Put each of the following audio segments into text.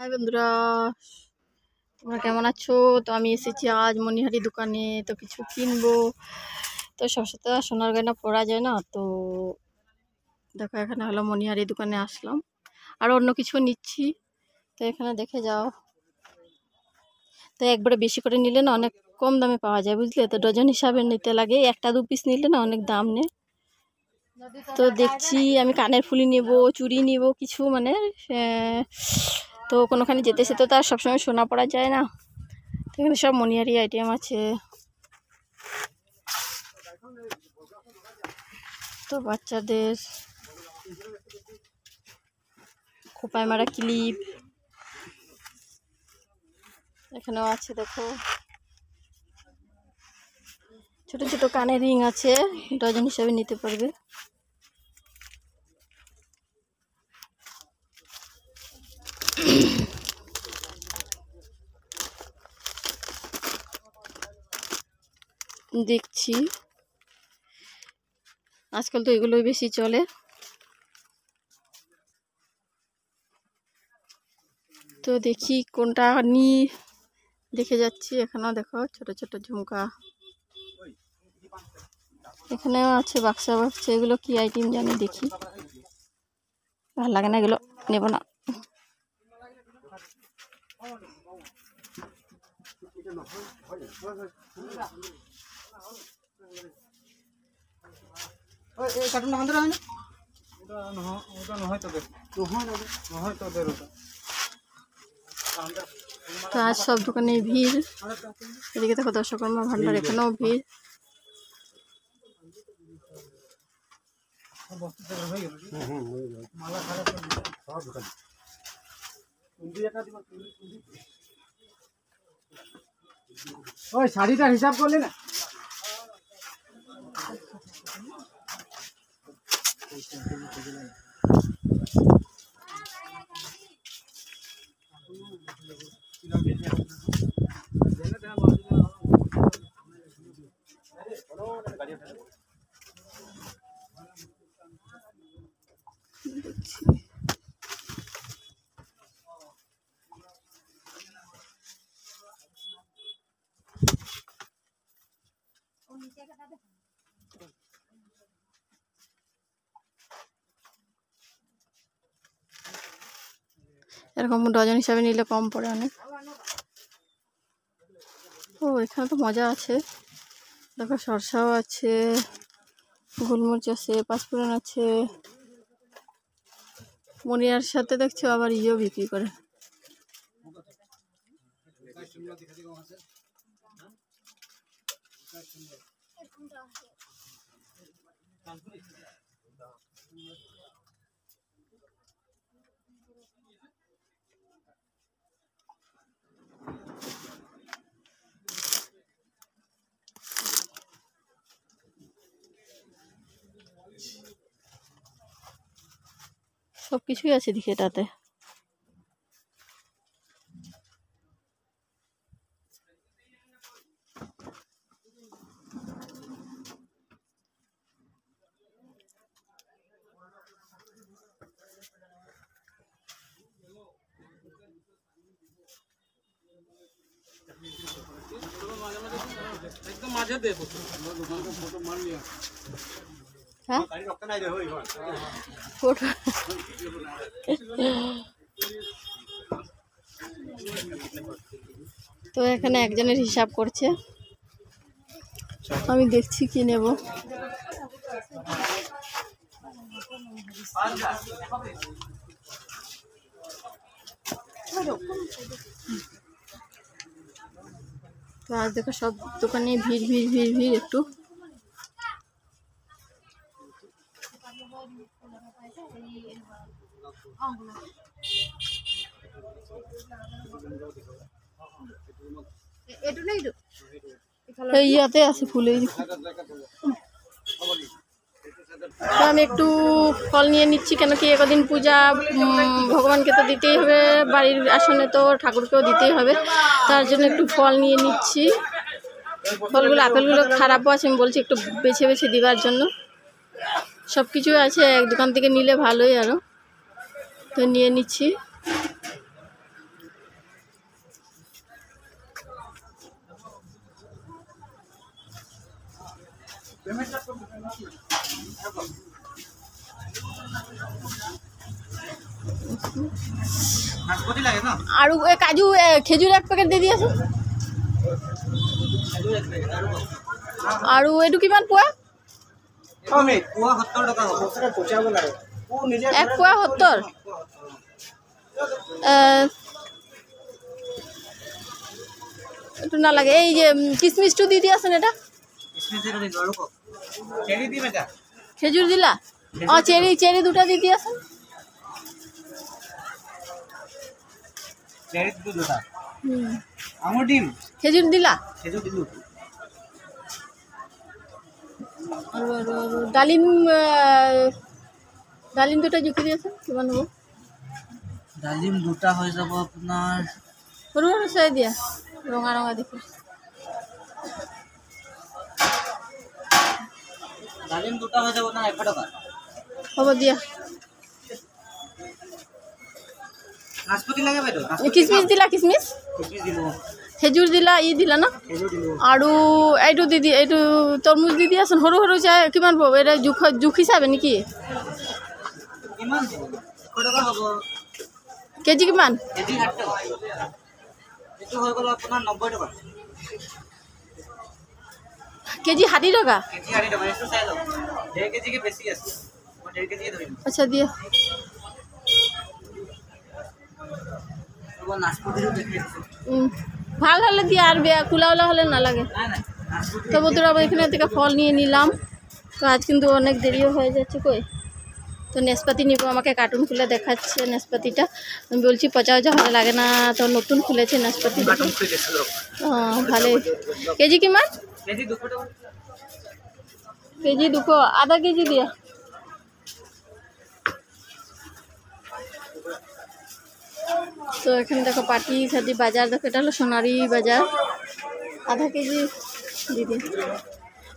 High বন্ধুরা, তোমরা কেমন আছো? তো আমি এসেছি আজ মনিহারি দোকানে, তো কিছু কিনবো। তো সবসময় তো সোনার গয়না পরা যায় না, তো দেখো এখানে হলো মনিহারি দোকানে আসলাম, আর অন্য কিছু নিচ্ছি। তো এখানে দেখে যাও, তো একবারে বেশি করে নিলে না অনেক কম দামে পাওয়া যায়, বুঝলে? তো ডজন হিসাবে নিতে লাগে, একটা দু পিস নিলে না অনেক দাম নেই। তো দেখছি আমি কানের ফুলি নেব, চুড়ি নেব কিছু, মানে তো কোনোখানে যেতে সেতে তো আর সবসময় সোনা পরা যায় না। এখানে সব মনিহারি আইটেম আছে। তো বাচ্চাদের খোপায় মারা ক্লিপ এখানেও আছে, দেখো ছোট ছোট কানের রিং আছে, ডজন হিসাবে নিতে পারবে। দেখছি আজকাল তো এগুলোই বেশি চলে। তো দেখি কোনটা নিই, দেখে যাচ্ছি। এখানেও দেখো ছোট ছোট ঝুমকা, এখানেও আছে বাক্সা বাক্সা। এগুলো কি আইটেম জানি, দেখি। ভালো লাগে না, এগুলো নেব না। তো আজ সব দোকানে ভিড়। এদিকে দেখো দর্শকর্মা ভান্ডার, এখানেও ভিড়। ওই শাড়িটার হিসাব করলে না? এরকম ডজন হিসাবে নিলে কম পড়ে অনেক। ও এখানে তো মজা আছে, দেখো সরষাও আছে, গোলমরিচ আছে, পাঁচফোড়ন আছে। মনিয়ার সাথে দেখছো আবার ইয়েও বিক্রি করে। সব কিছুই আছে দেখি এটাতে। হ্যাঁ ফটো। তো এখানে একজনের হিসাব করছে, আমি দেখছি কি নেব। তো আজ দেখো সব দোকানে ভিড় ভিড় ভিড় ভিড় একটু। ইয়াতে আছে ফুলে। তো আমি একটু ফল নিয়ে নিচ্ছি, কেন কি একদিন পূজা, ভগবানকে তো দিতেই হবে, বাড়ির আসনে তো ঠাকুরকেও দিতেই হবে, তার জন্য একটু ফল নিয়ে নিচ্ছি। ফলগুলো, আপেলগুলো খারাপও আছে, আমি বলছি একটু বেছে বেছে দিবার জন্য। সব কিছু আছে, এক দোকান থেকে নিলে ভালোই আরও। তো নিয়ে নিচ্ছি। নাশপাতি লাগে ন আৰু এই কাজু খেজুৰ এক পেকেট দি দিয়াচোন আৰু এইটো কিমান পোৱা কমে পোৱা 70 টকা হ'ব সঁচাকে পচাব লাগে ও নিজে এক পোৱা 70 এইটো নালাগে এই যে কিচমিচটো দি দিয়াচোন এটা কিসমিসের দিন আৰু কওক চেৰি দিম এটা খেজুৰ দিলা অঁ চেৰি দুটা দি দিয়াচোন চেৰি দুটা আঙুৰ দিম খেজুৰ দিলা খেজুৰ দিলো আৰু ডালিম ডালিম দুটা জুখি দিয়াচোন কিমান হ'ব ডালিম দুটা হৈ যাব আপোনাৰ সৰু সৰু চাই দিয়া ৰঙা ৰঙা দেখি ডালিম দুটা হৈ যাব না 100 টকা হ'ব দিয়া নাশপাতি লাগে বাইদেউ কিচমিচ দিলা কিচমিচ কিসমিস দিলো খেজুৰ দিলা ই দিলা ন খেজুৰ দিলো আৰু এইটো দি দি এইটো তৰমুজ দি দিয়াচোন সৰু সৰু চাই কিমান পাব এটা জুখি চাবে নেকি কিমান 100 টকা হ'ব কেজি কিমান কেজি 60 টকা এইটো হৈ গ'ল আপোনাৰ 90 টকা কেজি 60 টকা কেজি 60 টকা এইটো চাই লওক 1 কেজি কি বেছি আছে মই 1 কেজি ধৰিম আচ্ছা দিয়া হ'ব নাশপাতিটো দেখি আছে ভাল হলে দিয়া আর বেয়া কুলা হলে না লাগে নাই নাই নাশপাতি তো বন্ধুরা আমরা এখানে থেকে ফল নিয়ে নিলাম তো আজ কিন্তু অনেক দেরিও হয়ে যাচ্ছে কই তো নেসপাতি নিব আমাকে কার্টুন খুলে দেখাচ্ছে নেসপাতিটা আমি বলছি পচা পচা ভালো লাগে না তো নতুন খুলেছে নেসপাতি কাটুন খুলেছে লোক ভালো কেজি কিমান কেজি 200 টাকা কেজি 200 আধা কেজি দিয়া তো এখানে দেখো পাটি সাজি বাজার দেখো এটা হলো সোনারি বাজার আধা কেজি দিদি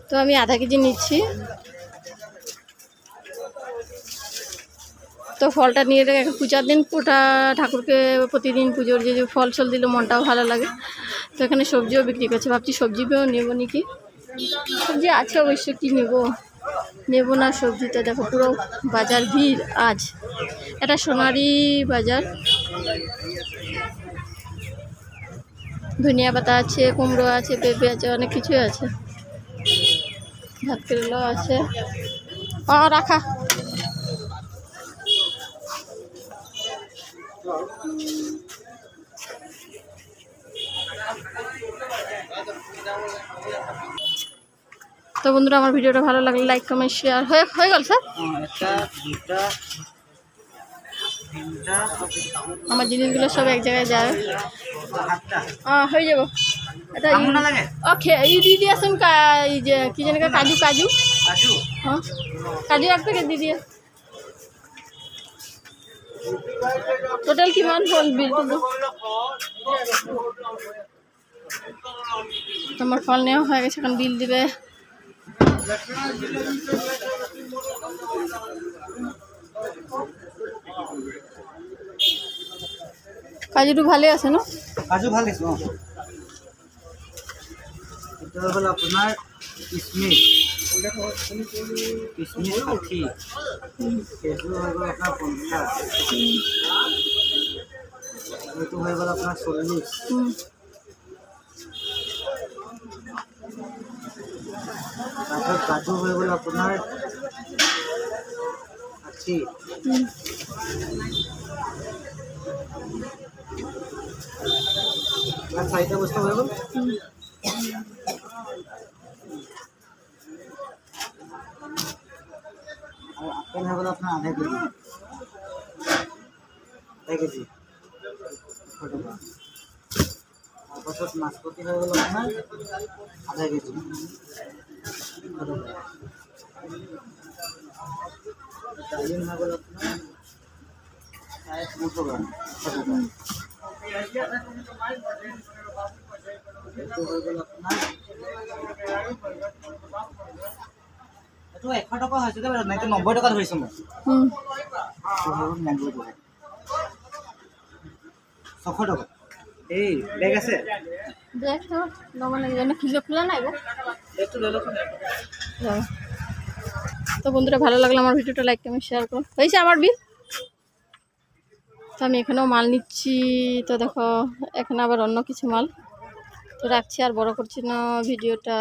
তো আমি আধা কেজি নিচ্ছি তো ফলটা নিয়ে রেখে পূজার দিন পুটা ঠাকুরকে প্রতিদিন পুজোর যে ফল ফল দিলে মনটাও ভালো লাগে তো এখানে সবজিও বিক্রি করছে ভাবছি সবজিও নেবো নাকি সবজি আছে অবশ্য কি নেবো না সবজিটা দেখো পুরো বাজার ভিড় আজ এটা সোনারি বাজার ধনিয়া পাতা আছে কুমড়ো আছে পেঁপে আছে অনেক কিছুই আছে ভাত কেরেলা আছে রাখা তো বন্ধুরা আমার ভিডিওটা ভালো লাগলে লাইক কমেন্ট শেয়ার হয়ে গেল স্যার একটা দুটা তিনটা আমার জিনিসগুলো সব এক জায়গায় যায় সাতটা হয়ে যাব এটা আঙুর না লাগে ওকে ই দিয়ে দিয়াচোন এই যে কি জানি কাজু কাজু হ্যাঁ কাজু এক প্যাকেট দি দিয়ে টোটাল কিমান হল বিলটো তোমার ফল নেওয়া হয়ে গেছে এখন বিল দিবে কাজুটো ভালে আছে ন কাজু ভাল দিছো এটা হল আপনার কিসমিস কিসমিস 60 কেজু হয়ে গেল আপনার 50 এটু হয়ে গেল আপনার 40 তারপর কাজু হয়ে গেল আপনার 80 আর সাইডে বস্তা হয়ে গেল আর আপেল হয়ে গেল আপনার আধা কেজি তারপর নাশপাতি হয়ে গেল আপনার আধা কেজি ডালিম হয়ে গেল আপনার 200 গ্রাম হয়ে গেল আপনার এটো 100 টাকা হয়েছে দেবে না 90 টাকা ধরেছে মই 90 টাকা 600 টাকা এই ব্যাগ আছে দেখো নরমাল কিলো খোলা নাই গো একটু ললো দেখো। তো বন্ধুরা ভালো লাগলো আমার ভিডিওটা লাইক কমেন্ট শেয়ার করো। হয়েছে আমার বিল। তো আমি এখানেও মাল নিচ্ছি। তো দেখো এখানে আবার অন্য কিছু মাল। তো রাখছি, আর বড় করছি না ভিডিওটা।